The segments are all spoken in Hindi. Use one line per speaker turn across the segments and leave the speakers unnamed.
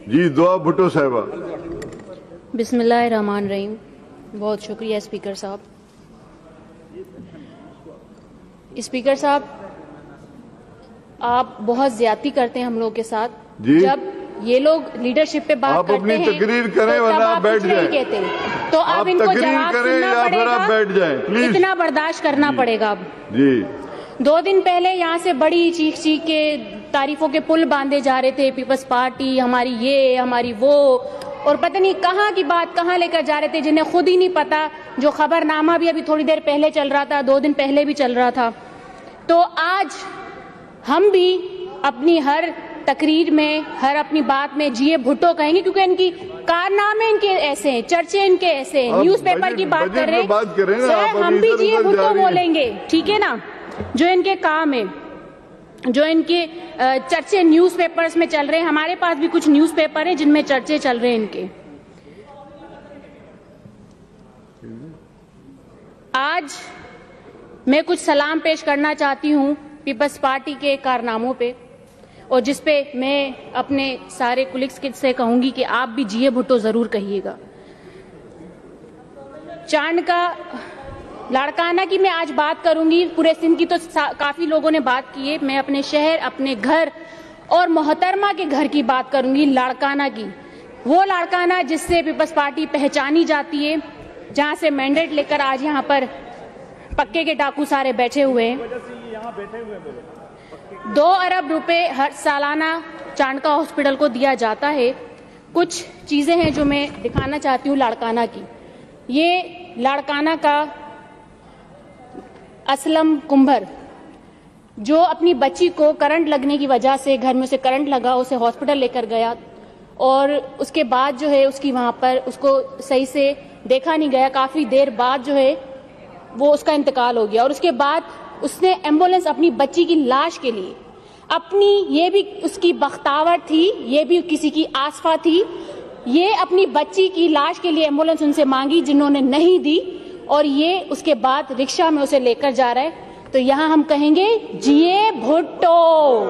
जी दुआ भुट्टो साहिबा।
बिस्मिल्लाहिर्रहमानिर्रहीम। बहुत शुक्रिया स्पीकर साहब। स्पीकर साहब, आप बहुत ज्यादती करते हैं हम लोग के साथ।
जी?
जब ये लोग लीडरशिप पे बात
आप
करते
अपनी
हैं
तकरीर करें
तो
वरना आप बैठ
कुछ नहीं
जाएं।
कहते, तो
आप
अब इनको
तकरीर
जवाब
करें
सुनना
या फिर आप बैठ जाएं प्लीज।
इतना बर्दाश्त करना पड़ेगा अब।
जी
2 दिन पहले यहाँ से बड़ी चीख चीख के तारीफों के पुल बांधे जा रहे थे, पीपल्स पार्टी हमारी ये हमारी वो, और पता नहीं कहाँ की बात कहाँ लेकर जा रहे थे जिन्हें खुद ही नहीं पता। जो खबरनामा भी अभी थोड़ी देर पहले चल रहा था, 2 दिन पहले भी चल रहा था। तो आज हम भी अपनी हर तकरीर में, हर अपनी बात में जीए भुट्टो कहेंगे, क्योंकि इनकी कारनामे इनके ऐसे हैं, चर्चे इनके ऐसे हैं। न्यूज़पेपर की बात कर रहे हैं सर, हम भी जीए भुट्टो बोलेंगे, ठीक है ना। जो इनके काम है, जो इनके चर्चे न्यूज़पेपर्स में चल रहे हैं, हमारे पास भी कुछ न्यूज़पेपर है जिनमें चर्चे चल रहे हैं इनके। आज मैं कुछ सलाम पेश करना चाहती हूं पीपल्स पार्टी के कारनामों पे, और जिस पे मैं अपने सारे कुलिग्स से कहूंगी कि आप भी जीए भुट्टो जरूर कहिएगा। चांद का लाड़काना की मैं आज बात करूंगी, पूरे सिंध की तो काफी लोगों ने बात की है। मैं अपने शहर, अपने घर और मोहतरमा के घर की बात करूंगी, लाड़काना की। वो लाड़काना जिससे पीपल्स पार्टी पहचानी जाती है, जहां से मैंडेट लेकर आज यहाँ पर पक्के के डाकू सारे बैठे हुए हैं। 2 अरब रुपए हर सालाना चांडका हॉस्पिटल को दिया जाता है। कुछ चीजें हैं जो मैं दिखाना चाहती हूँ लाड़काना की। ये लाड़काना का असलम कुंभर, जो अपनी बच्ची को करंट लगने की वजह से, घर में उसे करंट लगा, उसे हॉस्पिटल लेकर गया, और उसके बाद जो है उसकी वहां पर उसको सही से देखा नहीं गया। काफी देर बाद जो है वो उसका इंतकाल हो गया, और उसके बाद उसने एम्बुलेंस अपनी बच्ची की लाश के लिए, अपनी, ये भी उसकी बख्तावर थी, ये भी किसी की आसफा थी, ये अपनी बच्ची की लाश के लिए एम्बुलेंस उनसे मांगी जिन्होंने नहीं दी, और ये उसके बाद रिक्शा में उसे लेकर जा रहा है। तो यहां हम कहेंगे जीए भुट्टो।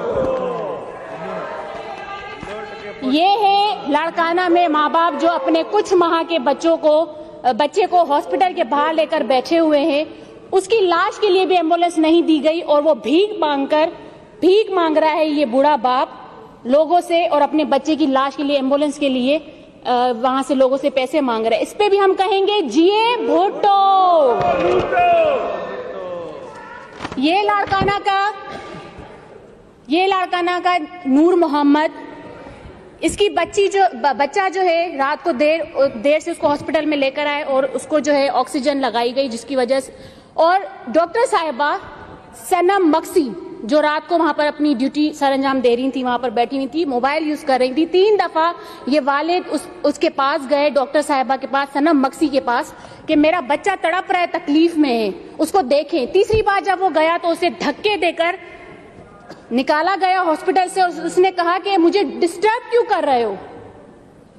ये है लाड़काना में माँ बाप जो अपने कुछ माह के बच्चे को हॉस्पिटल के बाहर लेकर बैठे हुए हैं। उसकी लाश के लिए भी एम्बुलेंस नहीं दी गई, और वो भीख मांग रहा है ये बूढ़ा बाप लोगों से, और अपने बच्चे की लाश के लिए, एम्बुलेंस के लिए वहां से लोगों से पैसे मांग रहा है। इस पे भी हम कहेंगे जीए भुट्टो। ये लाड़काना का नूर मोहम्मद, इसकी बच्चा जो है रात को देर से उसको हॉस्पिटल में लेकर आए, और उसको जो है ऑक्सीजन लगाई गई, जिसकी वजह से, और डॉक्टर साहिबा सनम मक्सी जो रात को वहां पर अपनी ड्यूटी सरंजाम दे रही थी, वहां पर बैठी हुई थी, मोबाइल यूज कर रही थी। 3 दफा ये वालिद उसके पास गए, डॉक्टर साहिबा के पास, सनम मक्सी के पास, कि मेरा बच्चा तड़प रहा है, तकलीफ में है, उसको देखें। तीसरी बार जब वो गया तो उसे धक्के देकर निकाला गया हॉस्पिटल से, और उसने कहा कि मुझे डिस्टर्ब क्यों कर रहे हो।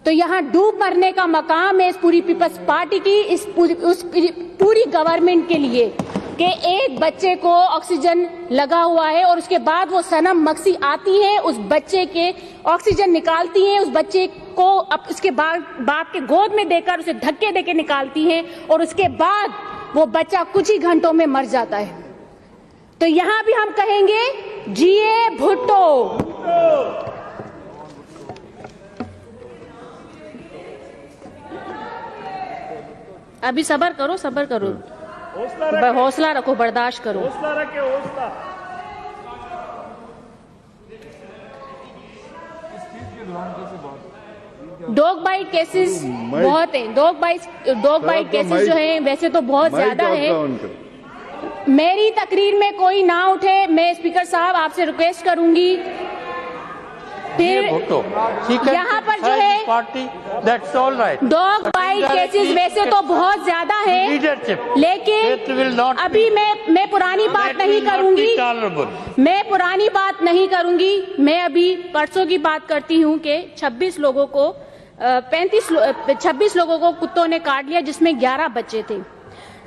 तो यहाँ डूब मरने का मकाम है इस पूरी पीपल्स पार्टी की, इस पूरी गवर्नमेंट के लिए, कि एक बच्चे को ऑक्सीजन लगा हुआ है, और उसके बाद वो सनम मक्सी आती है, उस बच्चे के ऑक्सीजन निकालती है, उस बच्चे को उसके बाप के गोद में देकर उसे धक्के देके निकालती है, और उसके बाद वो बच्चा कुछ ही घंटों में मर जाता है। तो यहां भी हम कहेंगे जीए भुट्टो। अभी सब्र करो, हौसला रखो, बर्दाश्त करो। डॉग बाइट केसेस बहुत हैं। डॉग बाइट केसेस जो हैं वैसे तो बहुत ज्यादा है। मेरी तकरीर में कोई ना उठे, मैं स्पीकर साहब आपसे रिक्वेस्ट करूंगी। फिर यहाँ पर जो है डॉग बाइट केसेस वैसे तो बहुत ज्यादा है, लेकिन अभी मैं पुरानी बात नहीं करूंगी। मैं अभी परसों की बात करती हूँ कि 26 लोगों को कुत्तों ने काट लिया, जिसमें 11 बच्चे थे।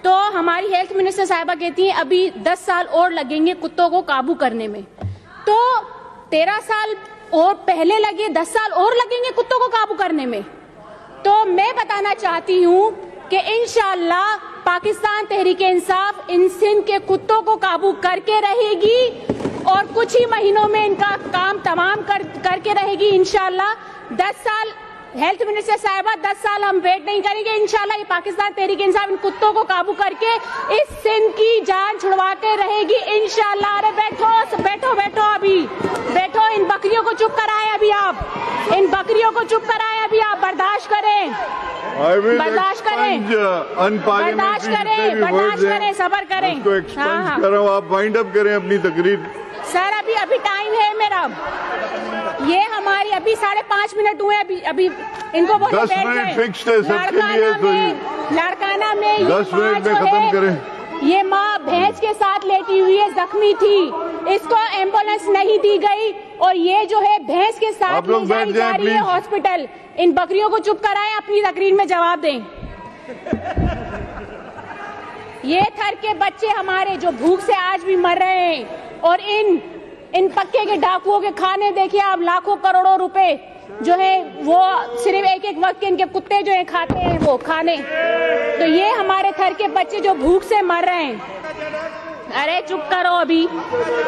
तो हमारी हेल्थ मिनिस्टर साहिबा कहती हैं अभी 10 साल और लगेंगे कुत्तों को काबू करने में। तो 13 साल और पहले लगे, 10 साल और लगेंगे कुत्तों को करने में। तो मैं बताना चाहती हूँ कि इंशाअल्लाह पाकिस्तान तहरीक इंसाफ इन सिंध के कुत्तों को काबू करके रहेगी और कुछ ही महीनों में इनका काम तमाम करके रहेगी इंशाअल्लाह। 10 साल हेल्थ मिनिस्टर साहिबा, 10 साल हम वेट नहीं करेंगे। इंशाअल्लाह ये पाकिस्तान तहरीक इंसाफ इन कुत्तों को काबू करके इस सिंध की जान छुड़वा के रहेगी इंशाअल्लाह। अरे बैठो बैठो बैठो, अभी बैठो। इन बकरियों को चुप कराएं अभी आप, इन बकरियों को चुप कराएं अभी आप। बर्दाश्त करें, बर्दाश्त करें, बर्दाश्त करें, बर्दाश्त करें, सब्र करें।
आप वाइंड अप करें अपनी तकरीर।
सर अभी टाइम है मेरा। ये हमारी अभी 5.5 मिनट हुए। अभी इनको
10 मिनट फिक्स्ड है सबके लिए, तो
लाड़काना में
10 मिनट में खत्म करें।
ये माँ भैंस के साथ लेटी हुई है, जख्मी थी, इसको एम्बुलेंस नहीं दी गई और ये जो है भैंस के साथ ले जाई जा रही है हॉस्पिटल। इन बकरियों को चुप कराएं, अपनी तकरीर में जवाब दें। ये थर के बच्चे हमारे जो भूख से आज भी मर रहे हैं और इन पक्के के डाकुओं के खाने देखिए आप, लाखों करोड़ों रुपए जो है वो सिर्फ एक वक्त के इनके कुत्ते जो है खाते हैं वो खाने। तो ये हमारे थर के बच्चे जो भूख से मर रहे हैं। अरे चुप करो, अभी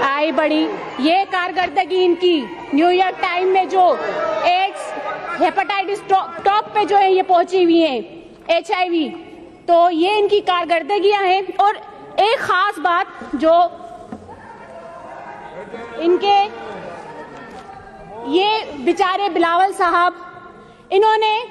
आई बड़ी ये कारकर्दगी इनकी। न्यूयॉर्क टाइम में जो एड्स हेपेटाइटिस टॉप पे जो है ये पहुंची हुई है, HIV। तो ये इनकी कारकर्दगियां हैं। और एक खास बात जो इनके ये बेचारे बिलावल साहब, इन्होंने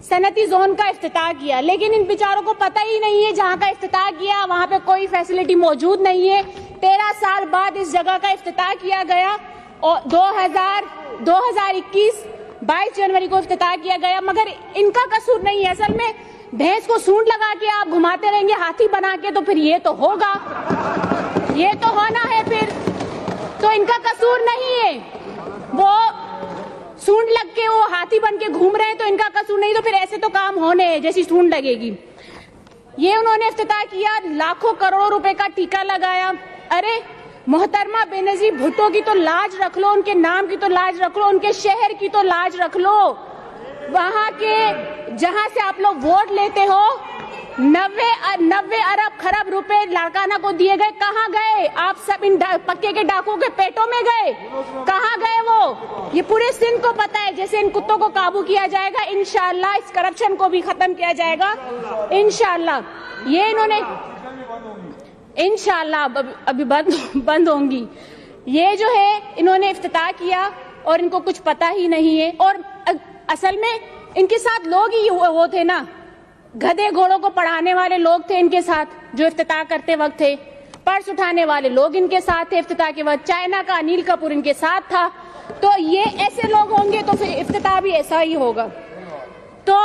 सनती जोन का इफ्तिताह किया, लेकिन इन बेचारों को पता ही नहीं है जहां का इफ्तिताह किया वहां पे कोई फैसिलिटी मौजूद नहीं है। 13 साल बाद इस जगह का इफ्तिताह किया गया और 2021 22 जनवरी को इफ्तिताह किया गया, मगर इनका कसूर नहीं है। असल में भैंस को सूंड लगा के आप घुमाते रहेंगे हाथी बना के, तो फिर ये तो होगा, ये तो होना है फिर। तो इनका कसूर नहीं है, वो सूंड लग के वो हाथी बन के घूम रहे हैं तो इनका कसूर नहीं। तो फिर ऐसे तो काम होने हैं जैसी सूंड लगेगी। ये उन्होंने इफ्तिताह किया, लाखों करोड़ों रुपए का टीका लगाया। अरे मोहतरमा बेनजीर भुट्टो की तो लाज रख लो, उनके नाम की तो लाज रख लो, उनके शहर की तो लाज रख लो। वहां के जहां से आप लोग वोट लेते हो 90 अरब खरब रुपए लाड़काना को दिए गए, कहाँ गए? आप सब इन पक्के के डाकुओं के पेटों में गए, कहाँ गए वो? ये पूरे सिंध को पता है। जैसे इन कुत्तों को काबू किया जाएगा इंशाअल्लाह, इस करप्शन को भी खत्म किया जाएगा इंशाअल्लाह। ये इन्होंने इंशाअल्लाह अभी बंद होंगी। ये जो है इन्होंने इफ्तिताह किया और इनको कुछ पता ही नहीं है। और असल में इनके साथ लोग ही वो थे ना, गधे घोड़ों को पढ़ाने वाले लोग थे इनके साथ जो इफ्तिताह करते वक्त थे, पर्स उठाने वाले लोग इनके साथ थे इफ्तिताह के वक्त, चाइना का अनिल कपूर इनके साथ था। तो ये ऐसे लोग होंगे तो फिर इफ्तिताह भी ऐसा ही होगा। तो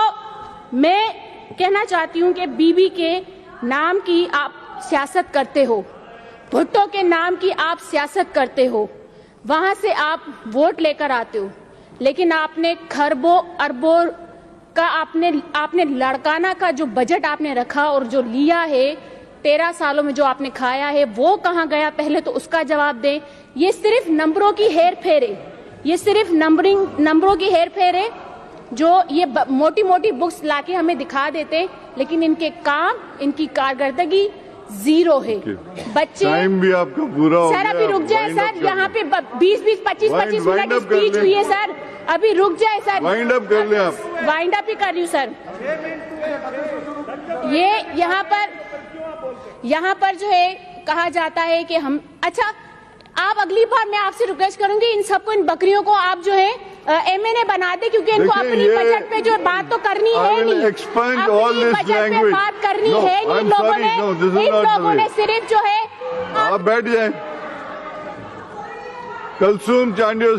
मैं कहना चाहती हूँ कि बीबी के नाम की आप सियासत करते हो, भुट्टो के नाम की आप सियासत करते हो, वहां से आप वोट लेकर आते हो, लेकिन आपने खरबों अरबों का आपने लाड़काना का जो बजट आपने रखा और जो लिया है 13 सालों में जो आपने खाया है वो कहाँ गया? पहले तो उसका जवाब दें। ये सिर्फ नंबरों की हेर फेर है, ये सिर्फ नंबरों की हेर फेर है जो ये मोटी मोटी बुक्स लाके हमें दिखा देते, लेकिन इनके काम, इनकी कारकर्दगी जीरो है। बच्चे
टाइम भी आपका पूरा हो गया।
सर अभी रुक जाए सर, यहाँ पे 20-20, 25-25 मिनट स्पीच हुई है सर, अभी रुक जाए सर।
वाइंड अप कर ले आप।
वाइंड अप ही कर रही हूँ सर। ये यहाँ पर जो है कहा जाता है कि हम, अच्छा आप अगली बार मैं आपसे रिक्वेस्ट करूंगी इन सबको, इन बकरियों को आप जो है MNA बना दे, क्योंकि इनको अपनी बजट पे जो बात तो करनी है नहीं, अपनी बजट पे बात करनी है नहीं। इन लोगों ने सिर्फ जो है,
आप बैठ जाए। कलसूम चांडियो